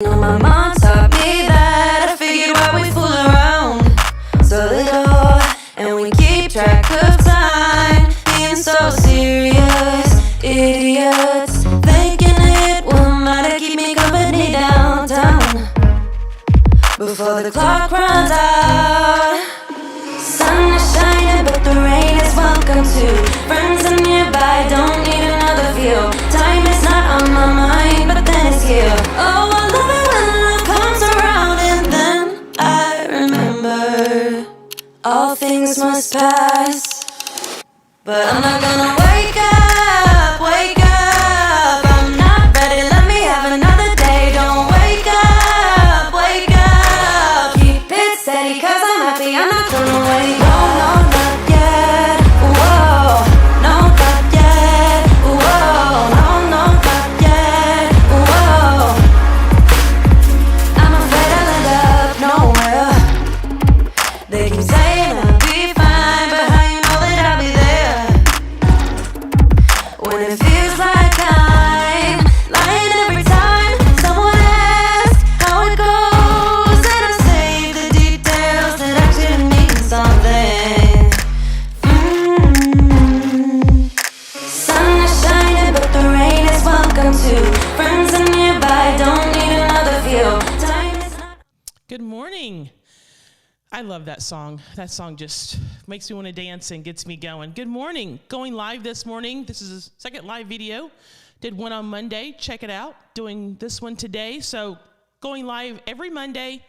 My mom taught me that. I figured why we fool around so little, and we keep track of time, being so serious, idiots, thinking it will matter, keep me company downtown before the clock runs out. Sun is shining, but the rain is welcome too. Friends are nearby, don't need another view. Time is not on my mind, but then it's here. Oh, I love it when love comes around, and then I remember all things must pass. But I'm not gonna wake up, wake up. I'm not ready, let me have another day. Don't wake up, wake up. Keep it steady, cause I'm happy, I'm not gonna wait. No, no, not yet. Whoa, no, not yet. Whoa, no, no, not yet. Whoa, I'm afraid I'll end up nowhere. They keep saying I'll be fine, but how you know that I'll be there when it feels like I'm lying every time someone asks how it goes, and I say the details that actually mean something. Sun is shining, but the rain is welcome too. Friends are nearby, don't need another view. Time is not. Good morning. I love that song. That song just makes me want to dance and gets me going. Good morning. Going live this morning. This is a second live video. Did one on Monday. Check it out. Doing this one today. So going live every Monday,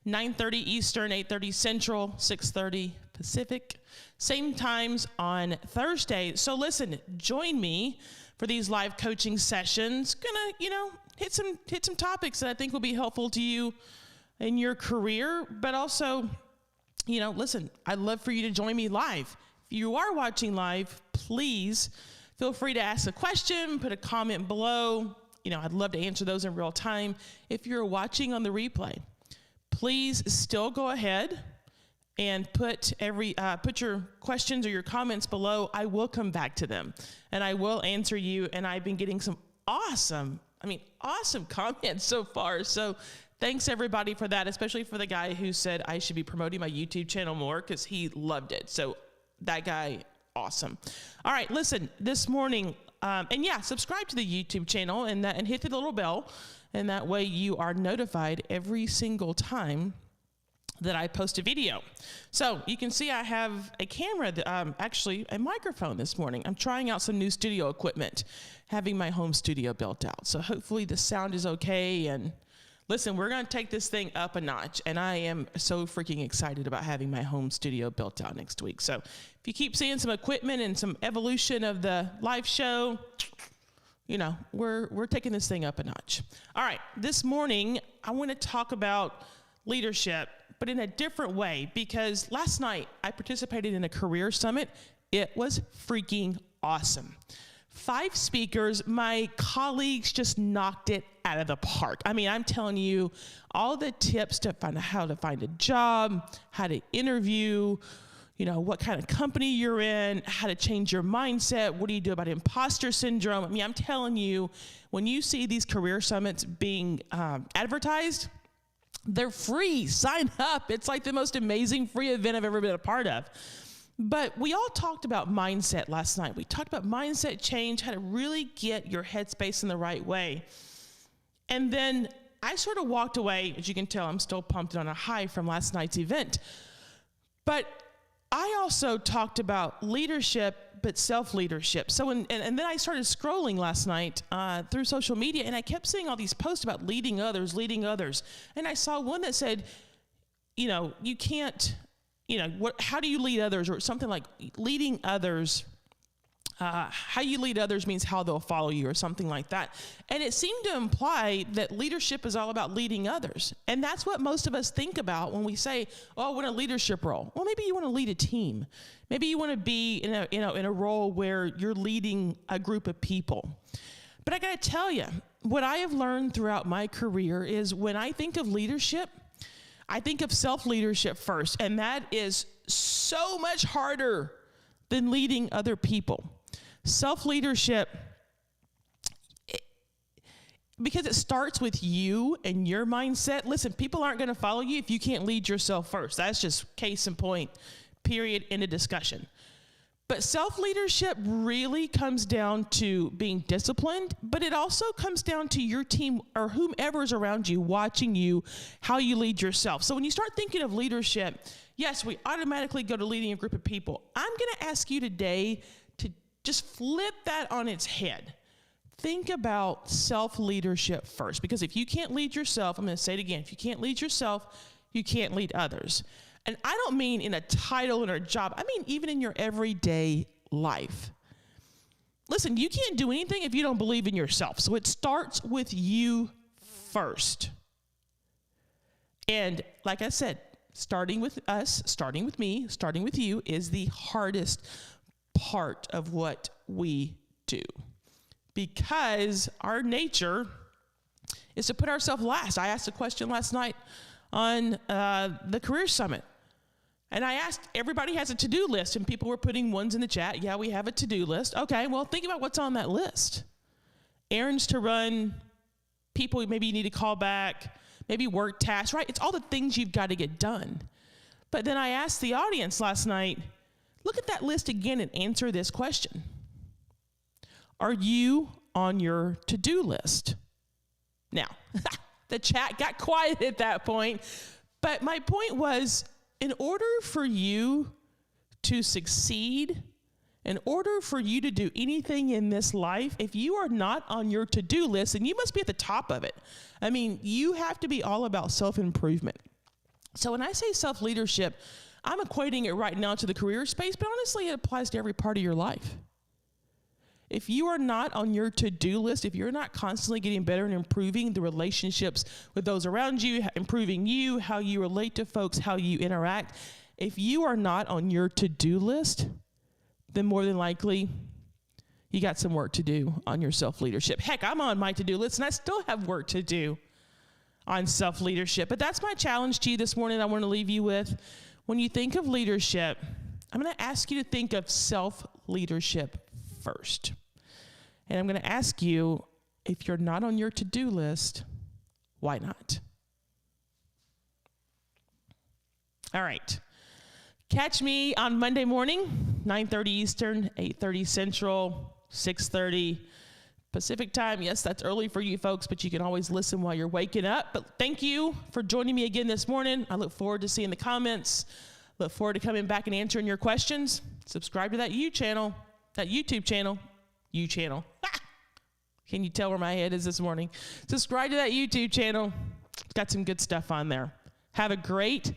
9:30 Eastern, 8:30 Central, 6:30 Pacific. Same times on Thursday. So listen, join me for these live coaching sessions. Gonna, hit some topics that I think will be helpful to you in your career, but also, listen, I'd love for you to join me live. If you are watching live, please feel free to ask a question, put a comment below. I'd love to answer those in real time. If you're watching on the replay, please still go ahead and put your questions or your comments below. I will come back to them and I will answer you. And I've been getting some awesome comments so far. So thanks everybody for that, especially for the guy who said I should be promoting my YouTube channel more because he loved it. So that guy, awesome. All right, listen, this morning, subscribe to the YouTube channel and hit the little bell, and that way you are notified every single time that I post a video. So you can see I have a camera, actually a microphone this morning. I'm trying out some new studio equipment, having my home studio built out. So hopefully the sound is okay, and listen, we're going to take this thing up a notch, and I am so freaking excited about having my home studio built out next week. So if you keep seeing some equipment and some evolution of the live show, we're taking this thing up a notch. All right, this morning, I want to talk about leadership, but in a different way, because last night I participated in a career summit. It was freaking awesome. 5 speakers, my colleagues just knocked it out of the park. I mean, I'm telling you, all the tips to find out how to find a job, how to interview, what kind of company you're in, how to change your mindset, what do you do about imposter syndrome. I mean, I'm telling you, when you see these career summits being advertised, they're free. Sign up. It's like the most amazing free event I've ever been a part of. But we all talked about mindset last night. We talked about mindset change, how to really get your headspace in the right way. And then I sort of walked away. As you can tell, I'm still pumped on a high from last night's event. But I also talked about leadership, but self-leadership. So, and then I started scrolling last night through social media, and I kept seeing all these posts about leading others. And I saw one that said, you can't, how do you lead others? Or something like leading others, how you lead others means how they'll follow you, or something like that. And it seemed to imply that leadership is all about leading others. And that's what most of us think about when we say, oh, I want a leadership role. Well, maybe you want to lead a team. Maybe you want to be in a role where you're leading a group of people. But I got to tell you, what I have learned throughout my career is when I think of leadership, I think of self-leadership first, and that is so much harder than leading other people. Self-leadership, because it starts with you and your mindset. Listen, people aren't going to follow you if you can't lead yourself first. That's just case in point, period, end of discussion. But self-leadership really comes down to being disciplined, but it also comes down to your team or whomever is around you watching you, how you lead yourself. So when you start thinking of leadership, yes, we automatically go to leading a group of people. I'm going to ask you today to just flip that on its head. Think about self-leadership first, because if you can't lead yourself, I'm going to say it again, if you can't lead yourself, you can't lead others. And I don't mean in a title or a job. I mean even in your everyday life. Listen, you can't do anything if you don't believe in yourself. So it starts with you first. And like I said, starting with us, starting with me, starting with you is the hardest part of what we do. Because our nature is to put ourselves last. I asked a question last night on the Career Summit. And I asked, everybody has a to-do list, and people were putting ones in the chat. Yeah, we have a to-do list. Okay, well, think about what's on that list. Errands to run, people maybe you need to call back, maybe work tasks, right? It's all the things you've got to get done. But then I asked the audience last night, look at that list again and answer this question. Are you on your to-do list? Now, the chat got quiet at that point, but my point was, in order for you to succeed, in order for you to do anything in this life, if you are not on your to-do list, then you must be at the top of it. I mean, you have to be all about self-improvement. So when I say self-leadership, I'm equating it right now to the career space, but honestly, it applies to every part of your life. If you are not on your to-do list, if you're not constantly getting better and improving the relationships with those around you, improving you, how you relate to folks, how you interact, if you are not on your to-do list, then more than likely you got some work to do on your self-leadership. Heck, I'm on my to-do list and I still have work to do on self-leadership. But that's my challenge to you this morning I want to leave you with. When you think of leadership, I'm going to ask you to think of self-leadership first. And I'm going to ask you, if you're not on your to-do list, why not? All right. Catch me on Monday morning, 9:30 Eastern, 8:30 Central, 6:30 Pacific time. Yes, that's early for you folks, but you can always listen while you're waking up. But thank you for joining me again this morning. I look forward to seeing the comments. Look forward to coming back and answering your questions. Subscribe to that YouTube channel. Can you tell where my head is this morning? Subscribe to that YouTube channel. It's got some good stuff on there. Have a great